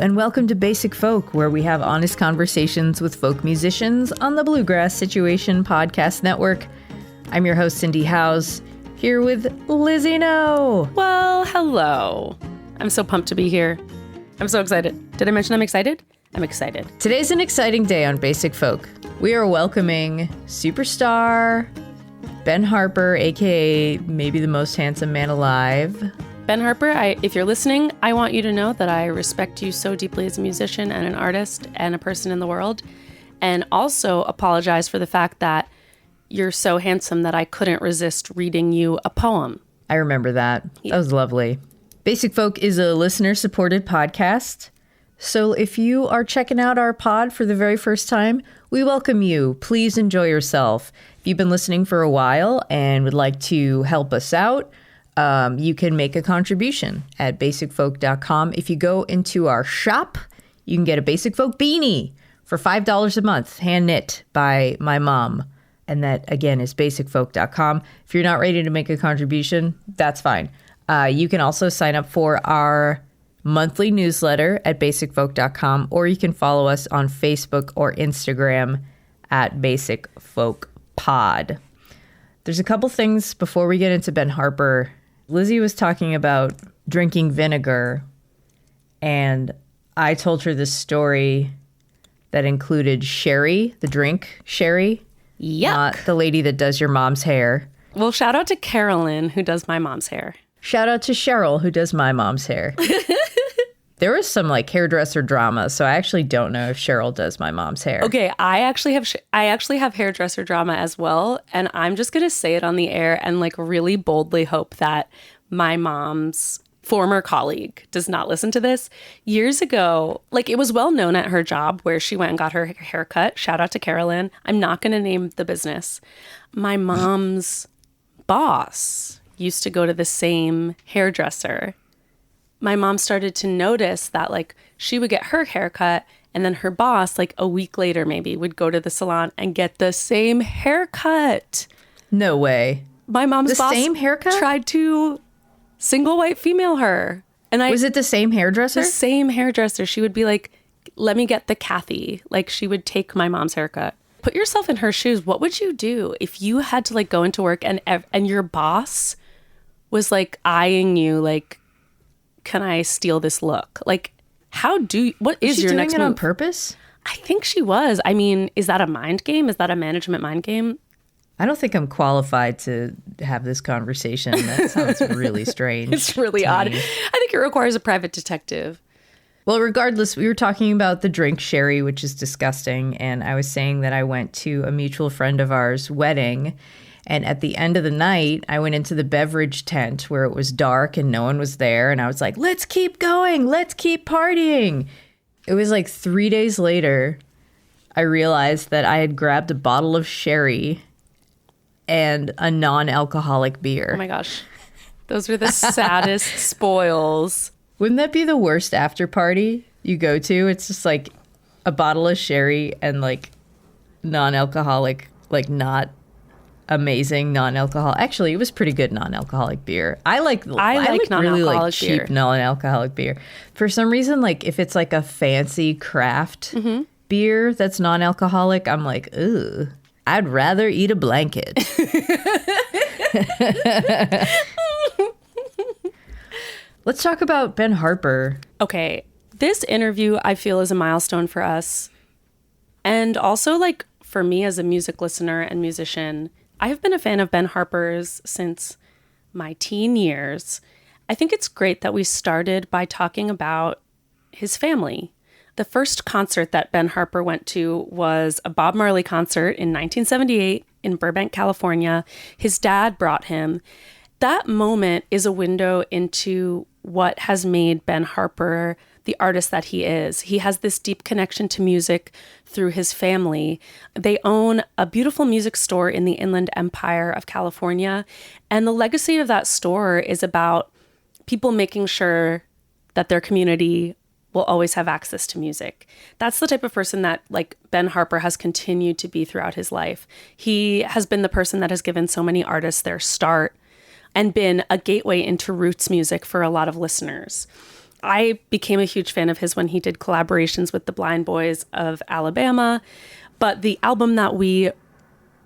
and welcome to Basic Folk, where we have honest conversations with folk musicians on the Bluegrass Situation Podcast Network. I'm your host, Cindy Howes, here with Lizzie No. Well, hello. I'm so pumped to be here. I'm so excited. Did I mention I'm excited? I'm excited. Today's an exciting day on Basic Folk. We are welcoming superstar Ben Harper, aka maybe the most handsome man alive. Ben Harper, if you're listening, I want you to know that I respect you so deeply as a musician and an artist and a person in the world, and also apologize for the fact that you're so handsome that I couldn't resist reading you a poem. I remember that. Yeah. That was lovely. Basic Folk is a listener-supported podcast. So if you are checking out our pod for the very first time, we welcome you. Please enjoy yourself. If you've been listening for a while and would like to help us out, you can make a contribution at basicfolk.com. If you go into our shop, you can get a Basic Folk beanie for $5 a month, hand knit by my mom. And that, again, is basicfolk.com. If you're not ready to make a contribution, that's fine. You can also sign up for our monthly newsletter at basicfolk.com, or you can follow us on Facebook or Instagram at Basic Folk Pod. There's a couple things before we get into Ben Harper. Lizzie was talking about drinking vinegar, and I told her this story that included sherry, the drink sherry. Yuck. Not the lady that does your mom's hair. Well, shout out to Carolyn, who does my mom's hair. Shout out to Cheryl, who does my mom's hair. There was some hairdresser drama, so I actually don't know if Cheryl does my mom's hair. Okay, I actually have hairdresser drama as well, and I'm just gonna say it on the air and really boldly hope that my mom's former colleague does not listen to this. Years ago, it was well known at her job where she went and got her hair cut. Shout out to Carolyn. I'm not gonna name the business. My mom's boss used to go to the same hairdresser. My mom started to notice that she would get her haircut, and then her boss a week later maybe would go to the salon and get the same haircut. No way. My mom's boss same haircut? Tried to single white female her. And was it the same hairdresser? The same hairdresser. She would be like, let me get the Kathy. She would take my mom's haircut. Put yourself in her shoes. What would you do if you had to go into work and your boss was eyeing you can I steal this look? What is your next move? Doing it on purpose? I think she was. I mean, is that a mind game? Is that a management mind game? I don't think I'm qualified to have this conversation. That sounds really strange. It's really odd. I think it requires a private detective. Well, regardless, we were talking about the drink sherry, which is disgusting. And I was saying that I went to a mutual friend of ours' wedding. And at the end of the night, I went into the beverage tent where it was dark and no one was there. And I was like, let's keep going. Let's keep partying. It was 3 days later, I realized that I had grabbed a bottle of sherry and a non-alcoholic beer. Oh my gosh. Those are the saddest spoils. Wouldn't that be the worst after party you go to? It's just a bottle of sherry and non-alcoholic, not amazing non-alcoholic. Actually, it was pretty good non-alcoholic beer. I like really cheap non-alcoholic beer. For some reason, if it's a fancy craft beer that's non-alcoholic, I'm ugh. I'd rather eat a blanket. Let's talk about Ben Harper. Okay, this interview I feel is a milestone for us, and also for me as a music listener and musician. I have been a fan of Ben Harper's since my teen years. I think it's great that we started by talking about his family. The first concert that Ben Harper went to was a Bob Marley concert in 1978 in Burbank, California. His dad brought him. That moment is a window into what has made Ben Harper the artist that he is. He has this deep connection to music through his family. They own a beautiful music store in the Inland Empire of California. And the legacy of that store is about people making sure that their community will always have access to music. That's the type of person that Ben Harper has continued to be throughout his life. He has been the person that has given so many artists their start and been a gateway into roots music for a lot of listeners. I became a huge fan of his when he did collaborations with the Blind Boys of Alabama. But the album that we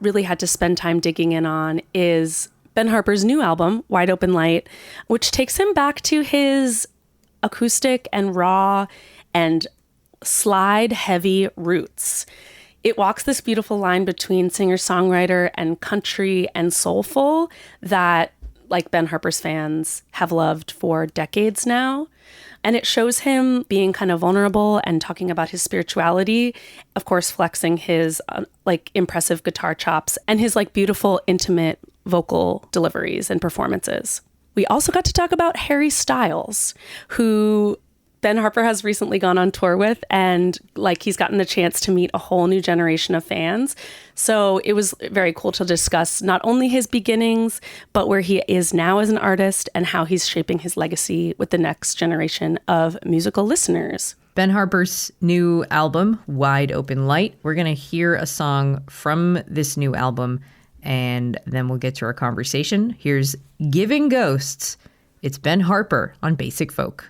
really had to spend time digging in on is Ben Harper's new album, Wide Open Light, which takes him back to his acoustic and raw and slide heavy roots. It walks this beautiful line between singer-songwriter and country and soulful that, like Ben Harper's fans, have loved for decades now. And it shows him being kind of vulnerable and talking about his spirituality, of course, flexing his impressive guitar chops and his beautiful, intimate vocal deliveries and performances. We also got to talk about Harry Styles, who Ben Harper has recently gone on tour with, and he's gotten the chance to meet a whole new generation of fans. So it was very cool to discuss not only his beginnings, but where he is now as an artist and how he's shaping his legacy with the next generation of musical listeners. Ben Harper's new album, Wide Open Light. We're going to hear a song from this new album, and then we'll get to our conversation. Here's Giving Ghosts. It's Ben Harper on Basic Folk.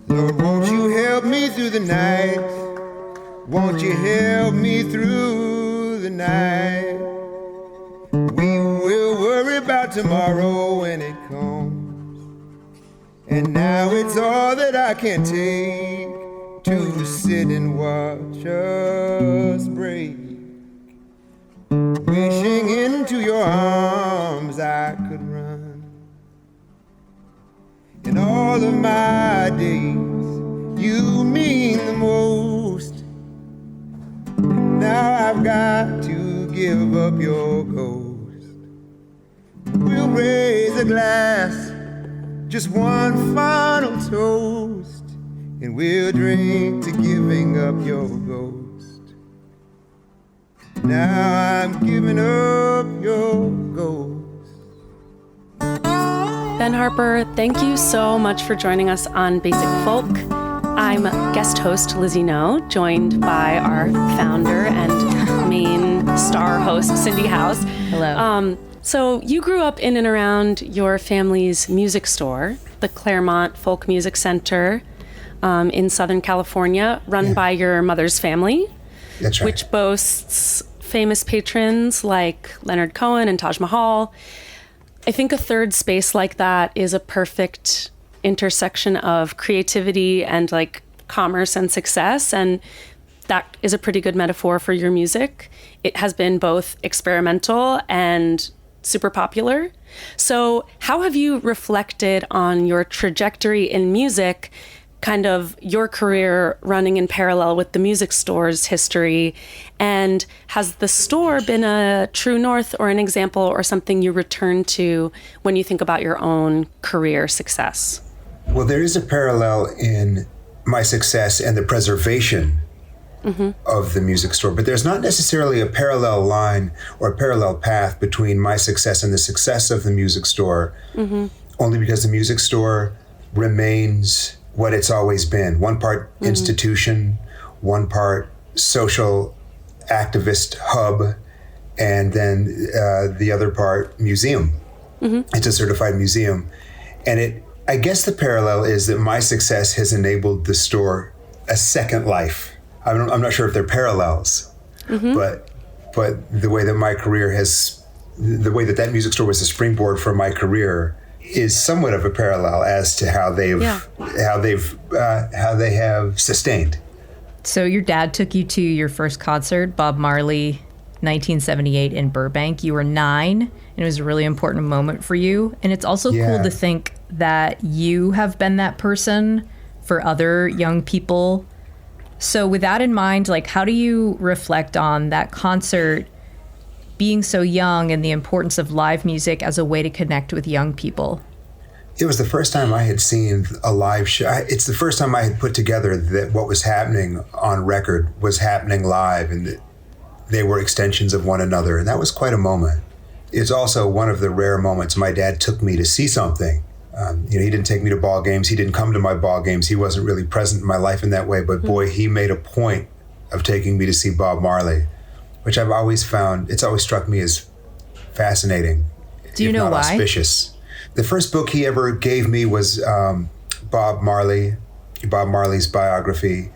Lord, won't you help me through the night? Won't you help me through the night? We will worry about tomorrow when it comes. And now it's all that I can take to sit and watch us break. Wishing into your arms I could run. In all of my days, you mean the most. Now I've got to give up your ghost. We'll raise a glass, just one final toast, and we'll drink to giving up your ghost. Now I'm giving up your ghost. Ben Harper, thank you so much for joining us on Basic Folk. I'm guest host Lizzie No, joined by our founder and main star host Cindy House. Hello. So you grew up in and around your family's music store, the Claremont Folk Music Center in Southern California, run by your mother's family. That's right. Which boasts famous patrons like Leonard Cohen and Taj Mahal. I think a third space like that is a perfect intersection of creativity and commerce and success. And that is a pretty good metaphor for your music. It has been both experimental and super popular. So how have you reflected on your trajectory in music, kind of your career running in parallel with the music store's history? And has the store been a true north or an example or something you return to when you think about your own career success? Well, there is a parallel in my success and the preservation of the music store, but there's not necessarily a parallel line or a parallel path between my success and the success of the music store, only because the music store remains what it's always been. One part institution, one part social activist hub, and then the other part museum. It's a certified museum. And I guess the parallel is that my success has enabled the store a second life. I'm not sure if they're parallels, but the way that my career the way that music store was a springboard for my career is somewhat of a parallel as to how they have sustained. So your dad took you to your first concert, Bob Marley, 1978 in Burbank. You were 9, and it was a really important moment for you. And it's also cool to think that you have been that person for other young people. So with that in mind, how do you reflect on that concert being so young and the importance of live music as a way to connect with young people? It was the first time I had seen a live show. It's the first time I had put together that what was happening on record was happening live, and that they were extensions of one another. And that was quite a moment. It's also one of the rare moments my dad took me to see something. He didn't take me to ball games. He didn't come to my ball games. He wasn't really present in my life in that way. But boy, he made a point of taking me to see Bob Marley, which I've always found, it's always struck me as fascinating. Do you know why? Auspicious. The first book he ever gave me was Bob Marley's biography.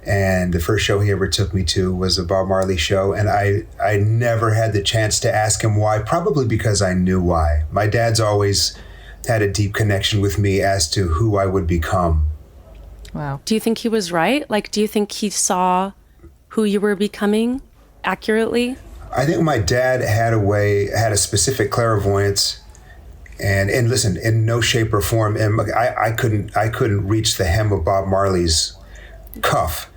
And the first show he ever took me to was a Bob Marley show. And I never had the chance to ask him why, probably because I knew why. My dad's always had a deep connection with me as to who I would become. Wow. Do you think he was right? Like, do you think he saw who you were becoming accurately? I think my dad had a specific clairvoyance. And listen, in no shape or form, and I couldn't reach the hem of Bob Marley's cuff,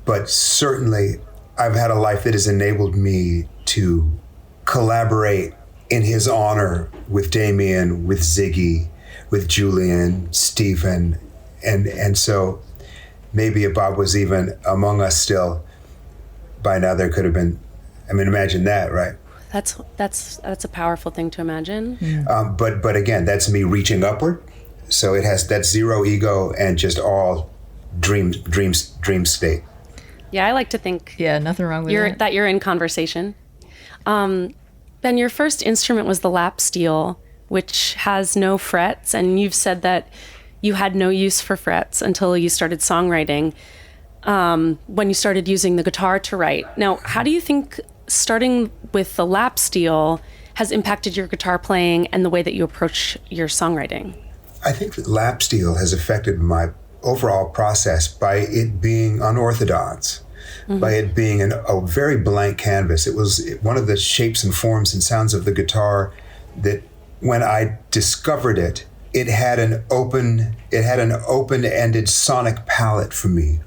but certainly I've had a life that has enabled me to collaborate in his honor with Damien, with Ziggy, with Julian, Stephen, and so maybe if Bob was even among us still, by now there could have been. I mean, imagine that, right? That's a powerful thing to imagine. But again, that's me reaching upward. So that's zero ego and just all dream state. Yeah, I like to think. Yeah, nothing wrong with that you're in conversation. Ben, your first instrument was the lap steel, which has no frets, and you've said that you had no use for frets until you started songwriting. When you started using the guitar to write. Now, how do you think starting with the lap steel has impacted your guitar playing and the way that you approach your songwriting? I think that lap steel has affected my overall process by it being unorthodox, by it being a very blank canvas. It was one of the shapes and forms and sounds of the guitar that when I discovered it, it had an open-ended sonic palette for me.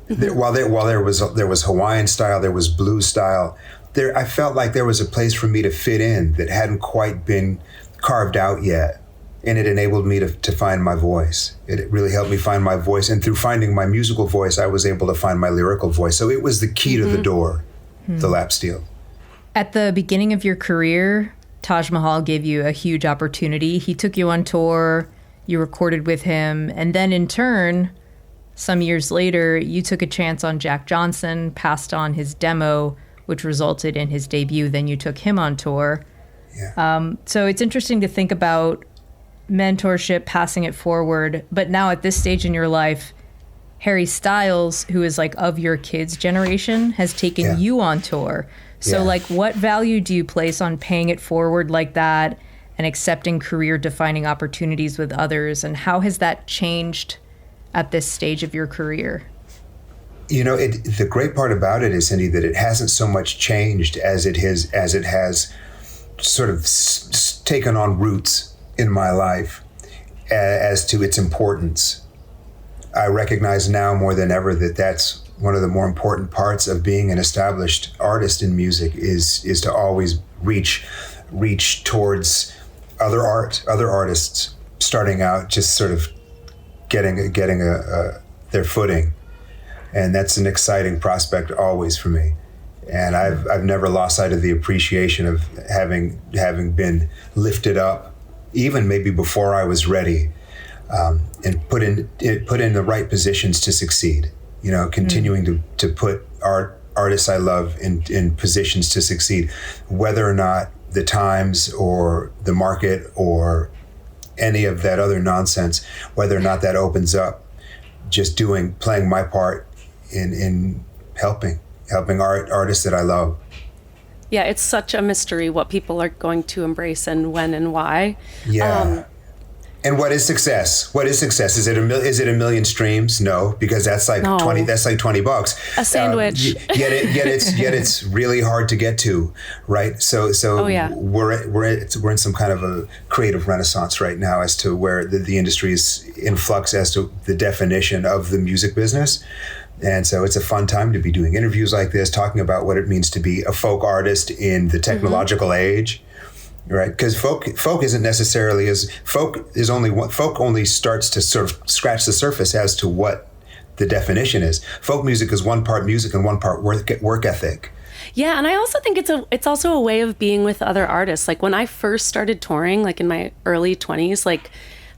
While there was Hawaiian style, there was blues style. I felt like there was a place for me to fit in that hadn't quite been carved out yet, and it enabled me to find my voice. It really helped me find my voice, and through finding my musical voice, I was able to find my lyrical voice. So it was the key to the door, the lap steel. At the beginning of your career, Taj Mahal gave you a huge opportunity. He took you on tour, you recorded with him, and then in turn, some years later, you took a chance on Jack Johnson, passed on his demo, which resulted in his debut. Then you took him on tour. Yeah. So it's interesting to think about mentorship, passing it forward. But now at this stage in your life, Harry Styles, who is like of your kids' generation, has taken you on tour. So like, what value do you place on paying it forward like that and accepting career-defining opportunities with others? And how has that changed at this stage of your career? You know, the great part about it is, Cindy, that it hasn't so much changed as it has sort of taken on roots in my life as to its importance. I recognize now more than ever that that's one of the more important parts of being an established artist in music is to always reach towards other artists starting out, just sort of getting their footing, and that's an exciting prospect always for me. And I've never lost sight of the appreciation of having been lifted up, even maybe before I was ready, and put in the right positions to succeed. You know, continuing to put artists I love in positions to succeed, whether or not the times or the market or any of that other nonsense, whether or not that opens up, just playing my part in helping artists that I love. Yeah, it's such a mystery what people are going to embrace and when and why. Yeah. And what is success? What is success? Is it a million streams? No, because that's like $20. That's like $20. A sandwich. Yet it's really hard to get to, right? So we're in some kind of a creative renaissance right now as to where the industry is in flux as to the definition of the music business. And so it's a fun time to be doing interviews like this, talking about what it means to be a folk artist in the technological age. right? Because folk isn't necessarily folk only starts to sort of scratch the surface as to what the definition is. Folk music is one part music and one part work ethic. Yeah, and I also think it's also a way of being with other artists. Like when I first started touring, like in my early 20s, like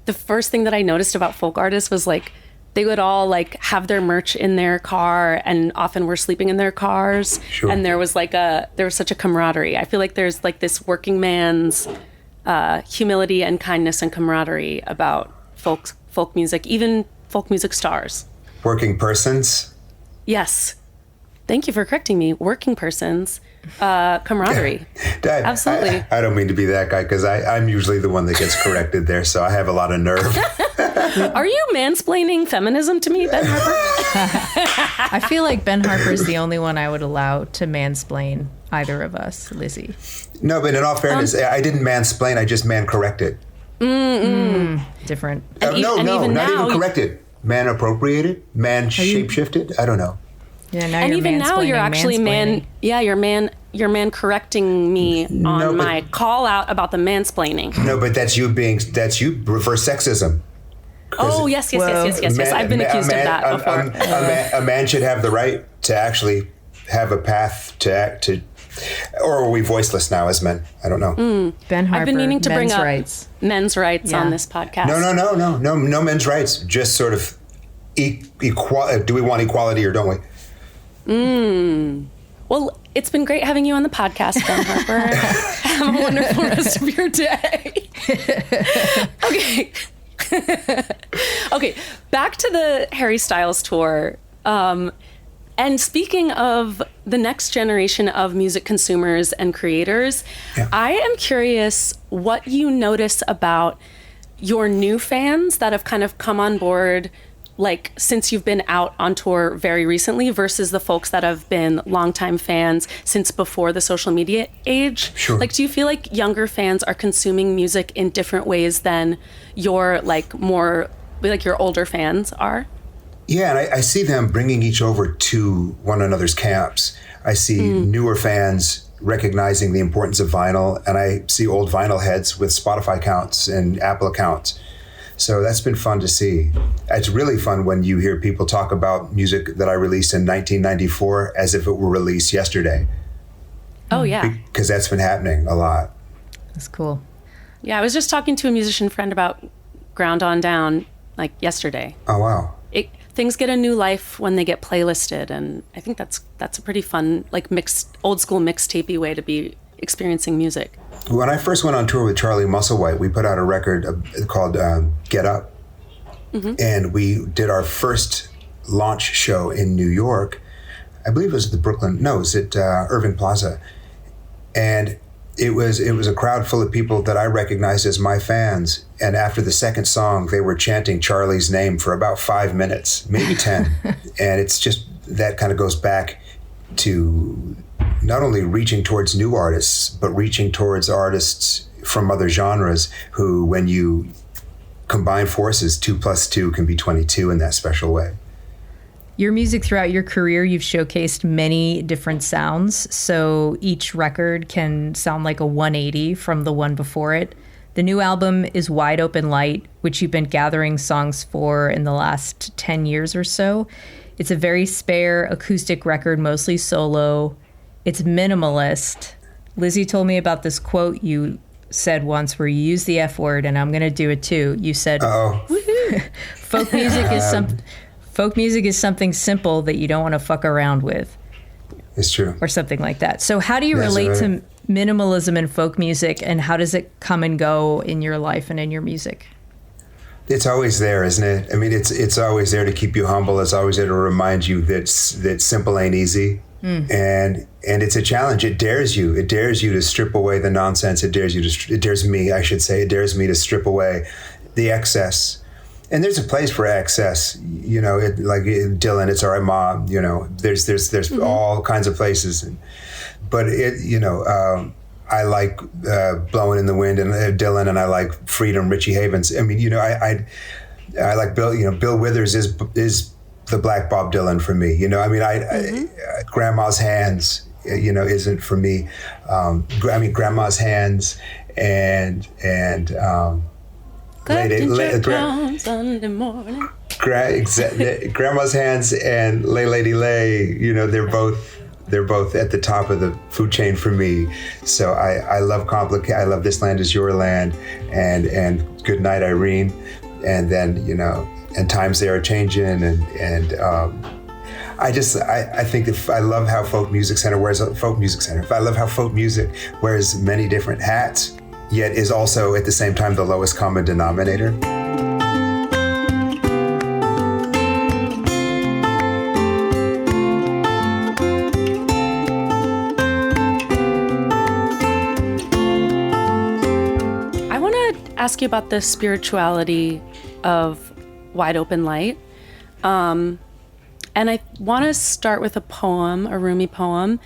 the first thing that I noticed about folk artists was like they would all like have their merch in their car, and often were sleeping in their cars. Sure. And there was such a camaraderie. I feel like there's like this working man's humility and kindness and camaraderie about folk music, even folk music stars. Working persons? Yes. Thank you for correcting me. Working persons, camaraderie. Absolutely. I don't mean to be that guy, because I'm usually the one that gets corrected there, so I have a lot of nerve. Are you mansplaining feminism to me, Ben Harper? I feel like Ben Harper is the only one I would allow to mansplain either of us, Lizzie. No, but in all fairness, I didn't mansplain. I just man-corrected. Different. Not even corrected. Man-appropriated? Man-shape-shifted? I don't know. Yeah, now and you're even now you're actually mansplaining. you're man correcting me on my call out about the mansplaining. No, but that's you reverse sexism. Oh, yes. I've been accused of that before. A man should have the right to actually have a path to act to, or are we voiceless now as men? I don't know. Ben Harper, I've been meaning to bring up men's rights Yeah. on this podcast. No men's rights. Just sort of equal. Do we want equality or don't we? Well, it's been great having you on the podcast, Ben Harper. Have a wonderful rest of your day. Okay. Okay, back to the Harry Styles tour. And speaking of the next generation of music consumers and creators, I am curious what you notice about your new fans that have kind of come on board, like since you've been out on tour very recently, versus the folks that have been longtime fans since before the social media age. Sure. Like, do you feel like younger fans are consuming music in different ways than your your older fans are? Yeah, and I see them bringing each over to one another's camps. I see newer fans recognizing the importance of vinyl, and I see old vinyl heads with Spotify accounts and Apple accounts. So that's been fun to see. It's really fun when you hear people talk about music that I released in 1994 as if it were released yesterday. Oh, yeah. Because that's been happening a lot. That's cool. Yeah, I was just talking to a musician friend about Ground On Down, like yesterday. Oh, wow. Things get a new life when they get playlisted, and I think that's a pretty fun, like old school mixtapey way to be experiencing music. When I first went on tour with Charlie Musselwhite, we put out a record called Get Up. And we did our first launch show in New York. I believe it was at Irving Plaza. And it was a crowd full of people that I recognized as my fans. And after the second song, they were chanting Charlie's name for about 5 minutes, maybe 10. And it's just, that kind of goes back to not only reaching towards new artists, but reaching towards artists from other genres who, when you combine forces, 2 + 2 can be 22 in that special way. Your music throughout your career, you've showcased many different sounds, so each record can sound like a 180 from the one before it. The new album is Wide Open Light, which you've been gathering songs for in the last 10 years or so. It's a very spare acoustic record, mostly solo. It's minimalist. Lizzie told me about this quote you said once where you used the F word, and I'm going to do it too. You said, folk music is something simple that you don't want to fuck around with. It's true. Or something like that. So how do you relate to minimalism in folk music, and how does it come and go in your life and in your music? It's always there, isn't it? I mean, it's always there to keep you humble. It's always there to remind you that simple ain't easy. And it's a challenge. It dares you. It dares you to strip away the nonsense. It dares me, I should say. It dares me to strip away the excess. And there's a place for excess, like Dylan, It's All Right, Mom, there's all kinds of places. But I like Blowing in the Wind and Dylan, and I like Freedom, Richie Havens. I mean, I like Bill, Bill Withers is the Black Bob Dylan for me. Grandma's Hands, isn't for me. Grandma's Hands and Sunday morning. Grandma's Hands and Lay Lady Lay, they're both at the top of the food chain for me. So I love I love This Land Is Your Land and Good Night Irene, and then and Times They Are Changing, and I think I love how folk music wears many different hats, yet is also at the same time the lowest common denominator. Ask you about the spirituality of Wide Open Light. And I want to start with a poem, a Rumi poem.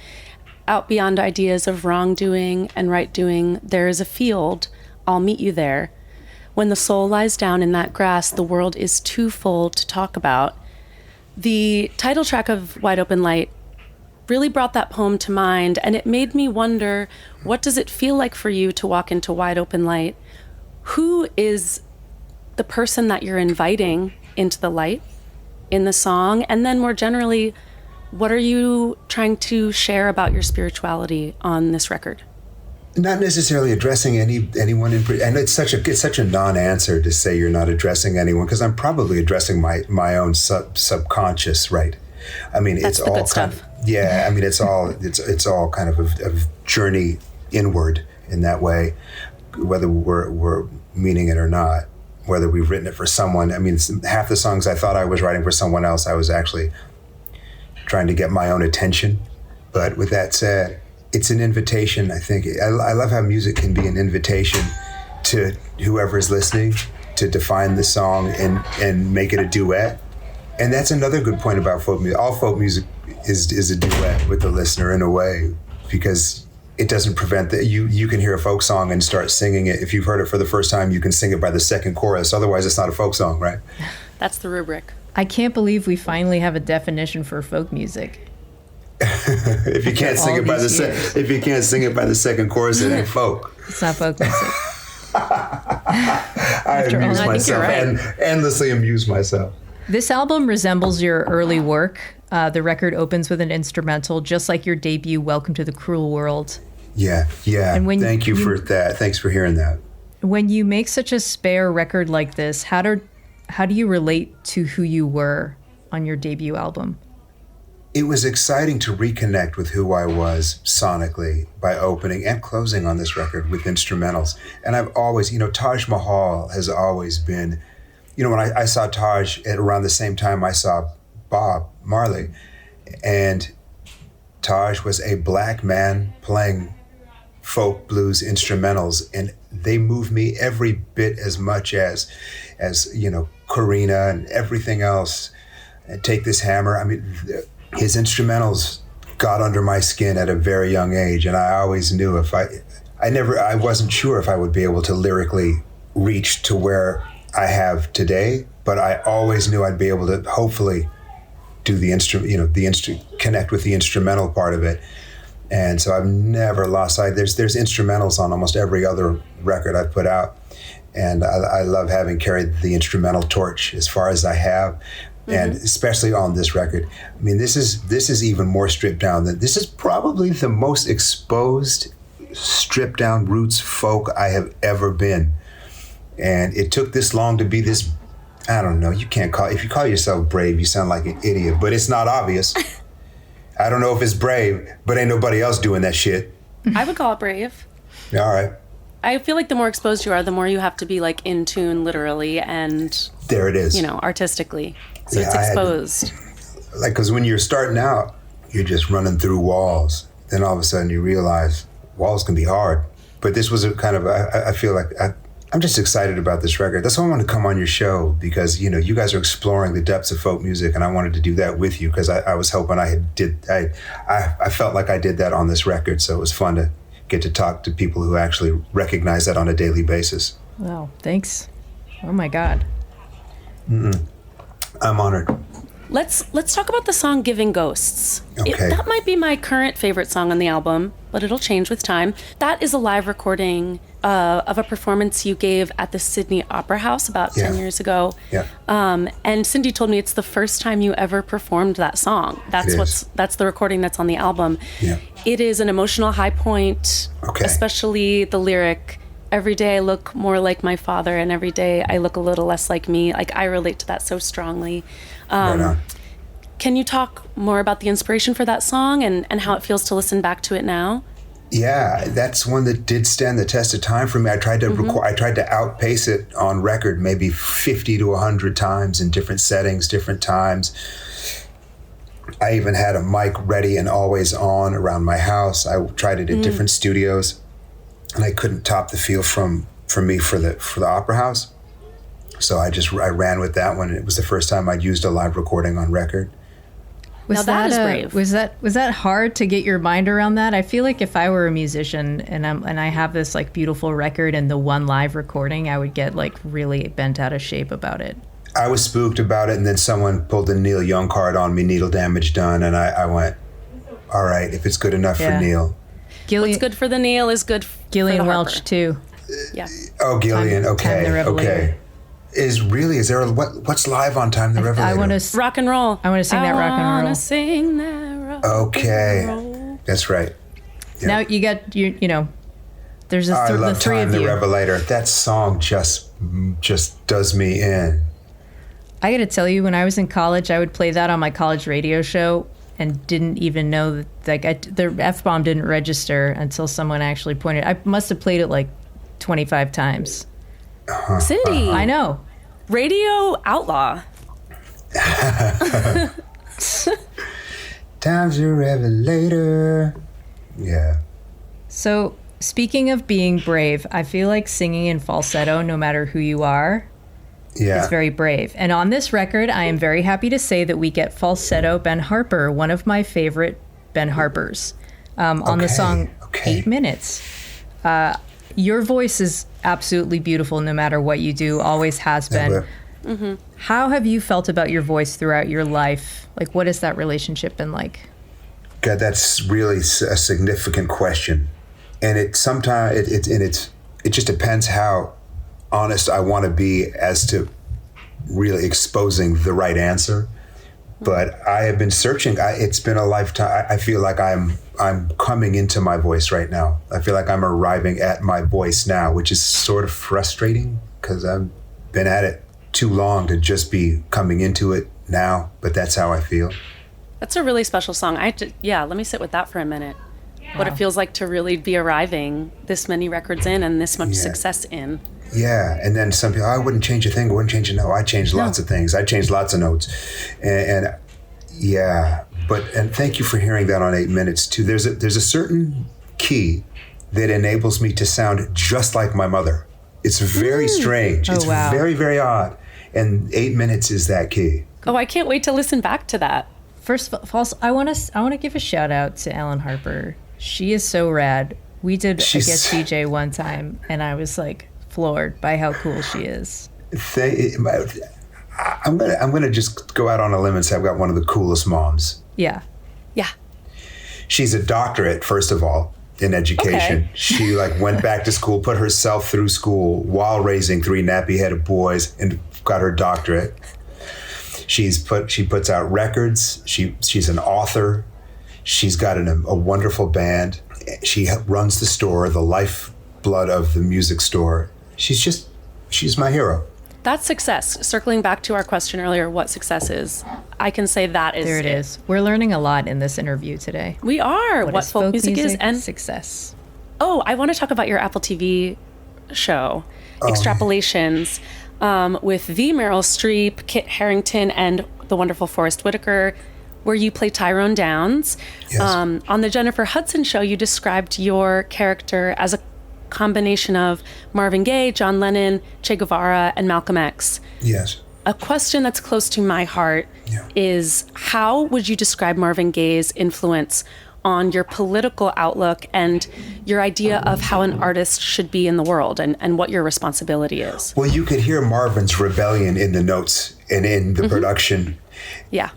Out beyond ideas of wrongdoing and right doing, there is a field, I'll meet you there. When the soul lies down in that grass, the world is too full to talk about. The title track of Wide Open Light really brought that poem to mind, and it made me wonder, what does it feel like for you to walk into Wide Open Light? Who is the person that you're inviting into the light in the song? And then more generally, what are you trying to share about your spirituality on this record? Not necessarily addressing anyone and it's such a non-answer to say you're not addressing anyone, because I'm probably addressing my own subconscious, right? I mean, That's it's all kind of, yeah. I mean, it's all kind of a journey inward in that way, whether we're meaning it or not, whether we've written it for someone. I mean, half the songs I thought I was writing for someone else, I was actually trying to get my own attention. But with that said, it's an invitation, I think. I love how music can be an invitation to whoever's listening to define the song and make it a duet. And that's another good point about folk music. All folk music is a duet with the listener in a way, because it doesn't prevent that you can hear a folk song and start singing it. If you've heard it for the first time, you can sing it by the second chorus. Otherwise, it's not a folk song, right? That's the rubric. I can't believe we finally have a definition for folk music. If you can't sing it by the second chorus, it ain't folk. It's not folk music. I amuse myself and endlessly amuse myself. This album resembles your early work. The record opens with an instrumental, just like your debut, Welcome to the Cruel World. Yeah. And thank you for that. Thanks for hearing that. When you make such a spare record like this, how do you relate to who you were on your debut album? It was exciting to reconnect with who I was sonically by opening and closing on this record with instrumentals. And I've always, Taj Mahal has always been, when I saw Taj at around the same time I saw Bob Marley, and Taj was a black man playing folk blues instrumentals, and they moved me every bit as much as Corina and everything else. And Take This Hammer. I mean, his instrumentals got under my skin at a very young age, and I always knew I wasn't sure if I would be able to lyrically reach to where I have today, but I always knew I'd be able to hopefully do the connect with the instrumental part of it. And so I've never lost sight. There's instrumentals on almost every other record I've put out, and I love having carried the instrumental torch as far as I have. And especially on this record, I mean, this is even more stripped down. This is probably the most exposed, stripped down roots folk I have ever been. And it took this long to be this, I don't know, if you call yourself brave, you sound like an idiot, but it's not obvious. I don't know if it's brave, but ain't nobody else doing that shit. I would call it brave. All right. I feel like the more exposed you are, the more you have to be like in tune literally and there it is. Artistically. So yeah, it's exposed. Because when you're starting out, you're just running through walls. Then all of a sudden you realize walls can be hard. But this was a kind of, I feel like I'm just excited about this record. That's why I wanted to come on your show, because, you guys are exploring the depths of folk music, and I wanted to do that with you, because I was hoping I felt like I did that on this record. So it was fun to get to talk to people who actually recognize that on a daily basis. Wow, thanks. Oh my God. I'm honored. Let's talk about the song Giving Ghosts. Okay. That might be my current favorite song on the album, but it'll change with time. That is a live recording of a performance you gave at the Sydney Opera House about 10 years ago. Yeah. And Cindy told me it's the first time you ever performed that song. That's the recording that's on the album. Yeah. It is an emotional high point, especially the lyric, "Every day I look more like my father, and every day I look a little less like me." Like, I relate to that so strongly. Right on. Can you talk more about the inspiration for that song and how it feels to listen back to it now? Yeah, that's one that did stand the test of time for me. I tried to I tried to outpace it on record maybe 50 to 100 times in different settings, different times. I even had a mic ready and always on around my house. I tried it in different studios, and I couldn't top the feel from me for the Opera House. So I ran with that one. It was the first time I'd used a live recording on record. Now that is brave. Was that hard to get your mind around that? I feel like if I were a musician and I have this like beautiful record and the one live recording, I would get like really bent out of shape about it. I was spooked about it, and then someone pulled the Neil Young card on me, needle damage done, and I went, all right, if it's good enough for Neil. What's good for the Neil is good for Gillian the Welch Harper. too. Yeah. Oh, Gillian, Time the Revelator. okay. Is there what's live on Time the Revelator? I want to Rock and roll. I want to sing that rock and roll. I want to sing that rock Okay, and roll. that's right. Yeah. Now you got you know. There's I the love three Time of the you. Revelator. That song just does me in. I got to tell you, when I was in college, I would play that on my college radio show and didn't even know that the F-bomb didn't register until someone actually pointed. I must have played it like 25 times. Cindy. I know. Radio outlaw. Time's a Revelator. Yeah. So, speaking of being brave, I feel like singing in falsetto, no matter who you are, Yeah. is very brave. And on this record, I am very happy to say that we get falsetto Ben Harper, one of my favorite Ben Harpers, on the song 8 Minutes. Your voice is absolutely beautiful no matter what you do, always has been. Mm-hmm. How have you felt about your voice throughout your life? Like, what has that relationship been like? God, that's really a significant question, and it just depends how honest I want to be as to really exposing the right answer. But I have been searching. It's been a lifetime. I feel like I'm coming into my voice right now. I feel like I'm arriving at my voice now, which is sort of frustrating because I've been at it too long to just be coming into it now. But that's how I feel. That's a really special song. Let me sit with that for a minute. What it feels like to really be arriving this many records in and this much success in. Yeah, and then some people, I wouldn't change a thing, I wouldn't change a note. I changed lots of things. I changed lots of notes. And thank you for hearing that on 8 Minutes too. There's a certain key that enables me to sound just like my mother. It's very strange. It's very, very odd. And 8 Minutes is that key. Oh, I can't wait to listen back to that. First of all, I want to give a shout out to Ellen Harper. She is so rad. We did a guest DJ one time, and I was like floored by how cool she is. I'm gonna just go out on a limb and say I've got one of the coolest moms. Yeah. Yeah. She's a doctorate, first of all, in education. Okay. She went back to school, put herself through school while raising 3 nappy-headed boys, and got her doctorate. She puts out records. She's an author. She's got a wonderful band. She runs the store, the lifeblood of the music store. She's my hero. That's success. Circling back to our question earlier, what success is, I can say that is There it is. We're learning a lot in this interview today. We are. What is folk music is and success. Oh, I want to talk about your Apple TV show, Extrapolations, with the Meryl Streep, Kit Harington, and the wonderful Forrest Whitaker, where you play Tyrone Downs. Yes. On the Jennifer Hudson show, you described your character as a combination of Marvin Gaye, John Lennon, Che Guevara, and Malcolm X. Yes. A question that's close to my heart is, how would you describe Marvin Gaye's influence on your political outlook and your idea of how an artist should be in the world and what your responsibility is? Well, you could hear Marvin's rebellion in the notes and in the production. Yeah.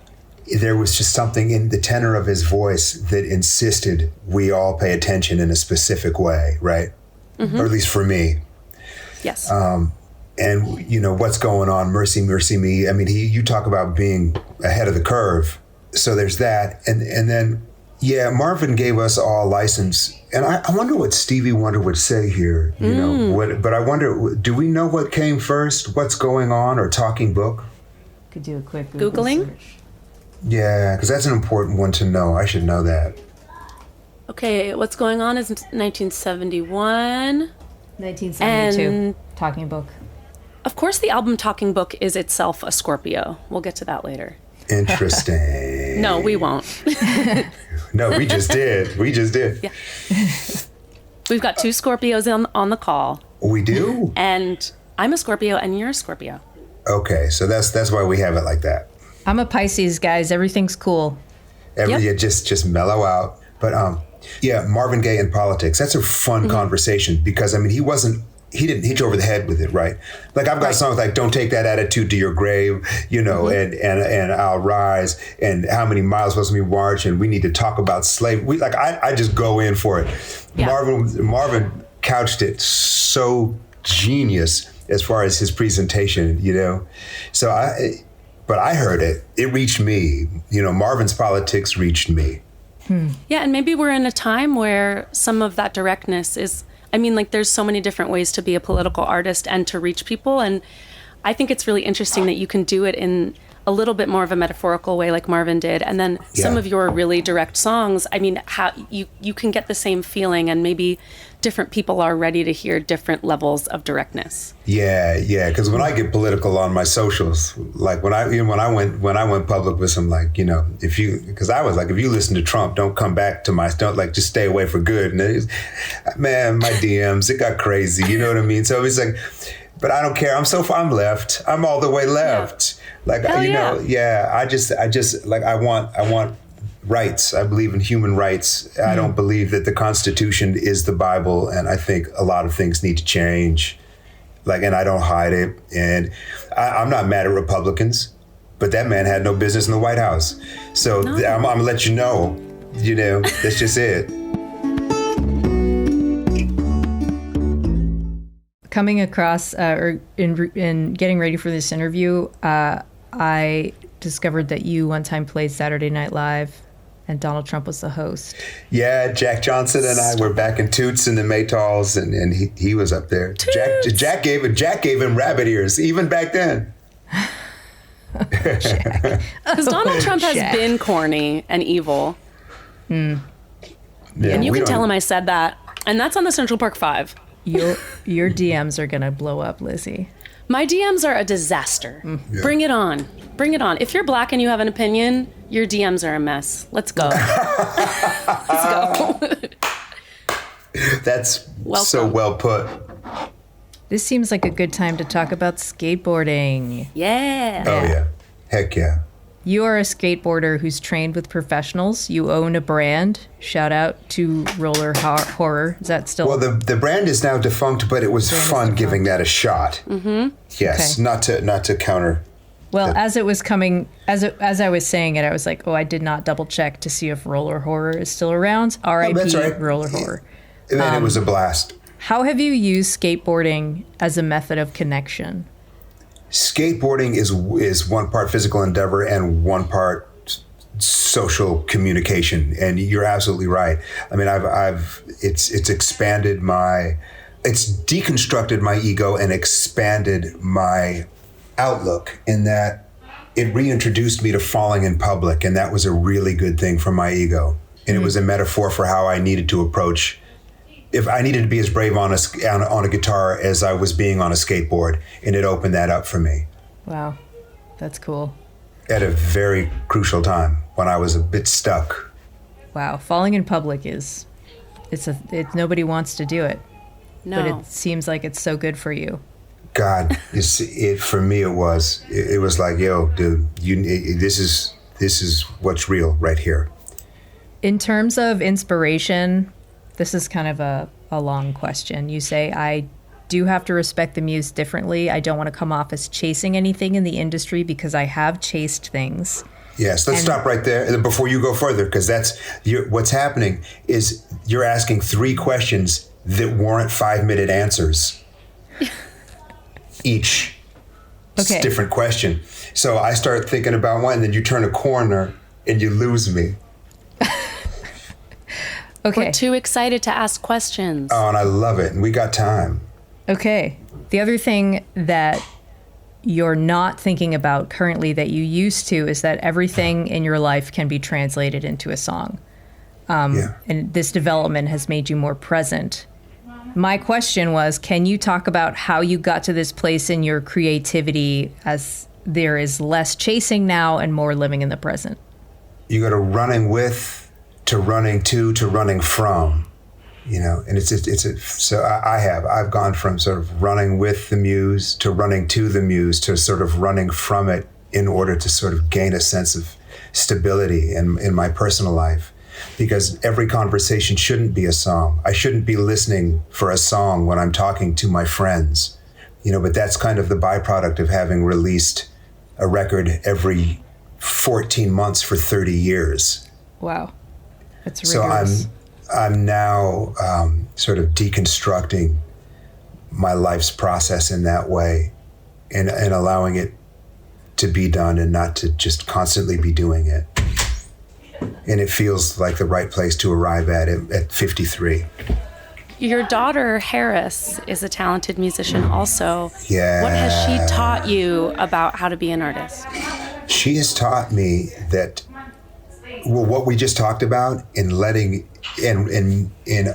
There was just something in the tenor of his voice that insisted we all pay attention in a specific way, right? or at least for me. Yes. And you know, what's going on, mercy, mercy me. I mean, you talk about being ahead of the curve. So there's that. And then, yeah, Marvin gave us all license. And I wonder what Stevie Wonder would say here, you know, but I wonder, do we know what came first? What's going on, or Talking Book? Could do a quick Google Googling? search. Yeah, because that's an important one to know. I should know that. Okay, what's going on is 1971. 1972. And Talking Book. of course, the album Talking Book is itself a Scorpio. We'll get to that later. Interesting. No, we won't. No, we just did. We just did. Yeah. We've got two Scorpios on the call. We do? And I'm a Scorpio and you're a Scorpio. Okay, so that's why we have it like that. I'm a Pisces, guys. Everything's cool. Yeah, just mellow out. But yeah, Marvin Gaye and politics. That's a fun conversation because I mean he didn't hit you over the head with it, right? Like I've got songs like "Don't Take That Attitude to Your Grave," you know, and "I'll Rise," and "How Many Miles Must We March," and "We Need to Talk About Slavery." I just go in for it. Yeah. Marvin couched it so genius as far as his presentation, you know. So but I heard it. It reached me. You know, Marvin's politics reached me. Yeah, and maybe we're in a time where some of that directness is, I mean, like there's so many different ways to be a political artist and to reach people. And I think it's really interesting that you can do it in a little bit more of a metaphorical way like Marvin did. And then some of your really direct songs, I mean, how you can get the same feeling, and maybe different people are ready to hear different levels of directness. Yeah. Because when I get political on my socials, like when I went public with some, like, you know, because I was like, if you listen to Trump, don't come back to just stay away for good. And man, my DMs, it got crazy. You know what I mean? So it's like, but I don't care. I'm left. I'm all the way left. Yeah. Like, hell you know, I just like, I want rights. I believe in human rights. I don't believe that the Constitution is the Bible. And I think a lot of things need to change. Like, and I don't hide it. And I'm not mad at Republicans, but that man had no business in the White House. So I'm gonna let you know, that's just it. Coming across, or in getting ready for this interview, I discovered that you one time played Saturday Night Live, and Donald Trump was the host. Yeah, Jack Johnson and I were back in Toots in the Maytals, and he was up there. Jack gave him rabbit ears even back then. Because Donald Trump has been corny and evil. Yeah, and you can tell him I said that, and that's on the Central Park 5. Your DMs are gonna blow up, Lizzie. My DMs are a disaster. Yeah. Bring it on. Bring it on. If you're black and you have an opinion, your DMs are a mess. Let's go. Let's go. That's so well put. This seems like a good time to talk about skateboarding. Yeah. Oh, yeah. Heck yeah. You are a skateboarder who's trained with professionals. You own a brand. Shout out to Roller Horror. Is that still? Well, the brand is now defunct, but it was fun giving that a shot. Mm-hmm. Yes, okay. not to counter. Well, as it was coming, as I was saying it, I was like, I did not double check to see if Roller Horror is still around. R.I.P. Right. Roller Horror. And then it was a blast. How have you used skateboarding as a method of connection? It's one part physical endeavor and one part social communication, and you're absolutely right. I mean, it's deconstructed my ego and expanded my outlook in that it reintroduced me to falling in public, and that was a really good thing for my ego. And it was a metaphor for how I needed to approach. If I needed to be as brave on a guitar as I was being on a skateboard, and it opened that up for me. Wow, that's cool. At a very crucial time when I was a bit stuck. Wow, falling in public it's nobody wants to do it. No. But it seems like it's so good for you. God, for me it was. It was like, yo, dude, this is what's real right here. In terms of inspiration, this is kind of a long question. You say, I do have to respect the muse differently. I don't want to come off as chasing anything in the industry because I have chased things. Yes, let's stop right there before you go further, because what's happening is you're asking three questions that warrant 5-minute answers. Each different question. So I start thinking about one, and then you turn a corner and you lose me. We're too excited to ask questions. Oh, and I love it. And we got time. Okay. The other thing that you're not thinking about currently that you used to is that everything in your life can be translated into a song. And this development has made you more present. My question was, can you talk about how you got to this place in your creativity as there is less chasing now and more living in the present? You go to running with, to running to running from, and I've gone from sort of running with the muse to running to the muse to sort of running from it in order to sort of gain a sense of stability in my personal life. Because every conversation shouldn't be a song. I shouldn't be listening for a song when I'm talking to my friends, but that's kind of the byproduct of having released a record every 14 months for 30 years. Wow. That's rigorous. So I'm now sort of deconstructing my life's process in that way and allowing it to be done and not to just constantly be doing it. And it feels like the right place to arrive at 53. Your daughter, Harris, is a talented musician also. Yeah. What has she taught you about how to be an artist? She has taught me that what we just talked about in letting in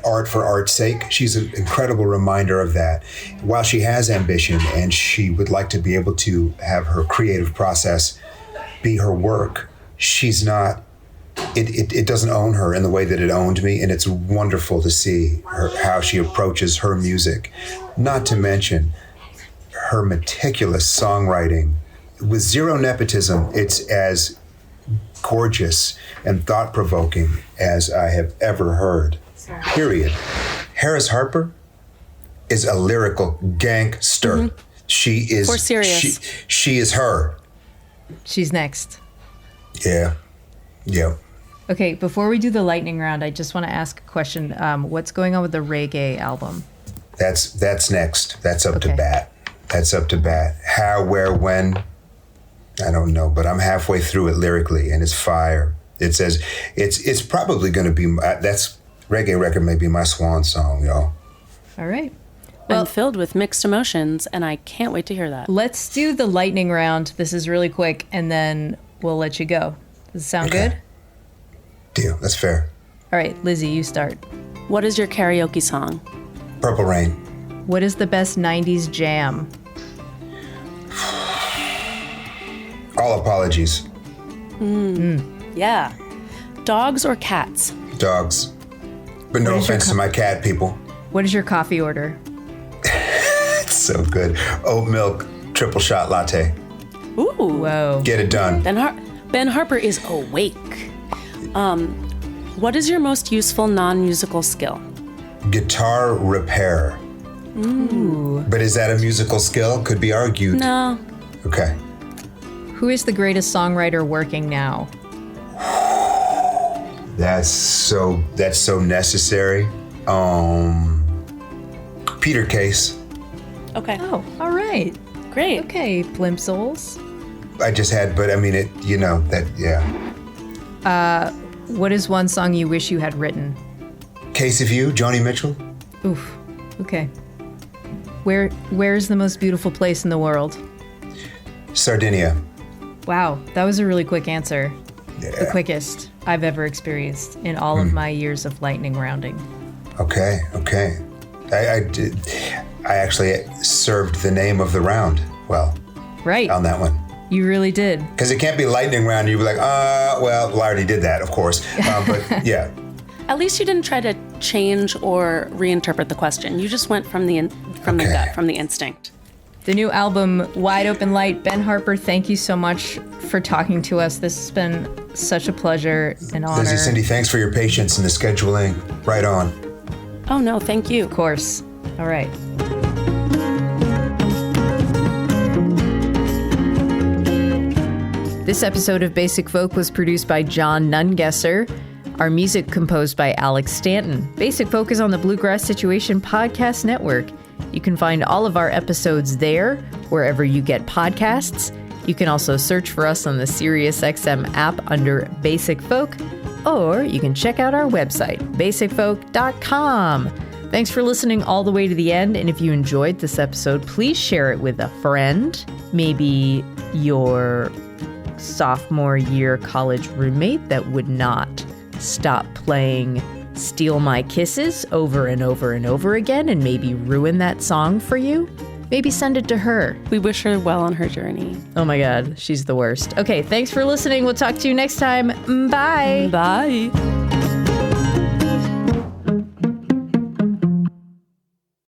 art for art's sake, she's an incredible reminder of that. While she has ambition and she would like to be able to have her creative process be her work, she's not, it doesn't own her in the way that it owned me, and it's wonderful to see how she approaches her music. Not to mention her meticulous songwriting. With zero nepotism, it's as gorgeous and thought-provoking as I have ever heard. Period. Harris Harper is a lyrical gangster. Mm-hmm. She is. For serious. She is her. She's next. Yeah. Okay, before we do the lightning round, I just want to ask a question. What's going on with the reggae album? That's next. That's up to bat. That's up to bat. How, where, when? I don't know, but I'm halfway through it lyrically, and it's fire. It says it's probably going to be that's reggae record may be my swan song, y'all. All right. Well, I'm filled with mixed emotions, and I can't wait to hear that. Let's do the lightning round. This is really quick, and then we'll let you go. Does it sound good? Deal. That's fair. All right, Lizzie, you start. What is your karaoke song? Purple Rain. What is the best 90s jam? All Apologies. Yeah. Dogs or cats? Dogs. But no offense to my cat people. What is your coffee order? It's so good. Oat milk, triple shot latte. Ooh. Whoa. Get it done. Ben Harper is awake. What is your most useful non-musical skill? Guitar repair. Ooh. But is that a musical skill? Could be argued. No. Okay. Who is the greatest songwriter working now? That's so necessary. Peter Case. Okay. Oh, all right. Great. Okay, Plimsolls. I just had, but I mean it. Yeah. What is one song you wish you had written? Case of You, Joni Mitchell. Oof. Okay. Where is the most beautiful place in the world? Sardinia. Wow, that was a really quick answer. Yeah. The quickest I've ever experienced in all of my years of lightning rounding. Okay. I actually served the name of the round well. Right. On that one. You really did. Because it can't be lightning round. You'd be like, well, I already did that, of course. But yeah. At least you didn't try to change or reinterpret the question. You just went from the gut, from the instinct. The new album, Wide Open Light. Ben Harper, thank you so much for talking to us. This has been such a pleasure and honor. Lizzie, Cindy, thanks for your patience in the scheduling. Right on. Oh, no, thank you. Of course. All right. This episode of Basic Folk was produced by John Nungesser. Our music composed by Alex Stanton. Basic Folk is on the Bluegrass Situation Podcast Network. You can find all of our episodes there, wherever you get podcasts. You can also search for us on the SiriusXM app under Basic Folk, or you can check out our website, basicfolk.com. Thanks for listening all the way to the end, and if you enjoyed this episode, please share it with a friend, maybe your sophomore year college roommate that would not stop playing Steal My Kisses over and over and over again and maybe ruin that song for you. Maybe send it to her. We wish her well on her journey. Oh my God, she's the worst. Okay, thanks for listening. We'll talk to you next time. Bye. Bye.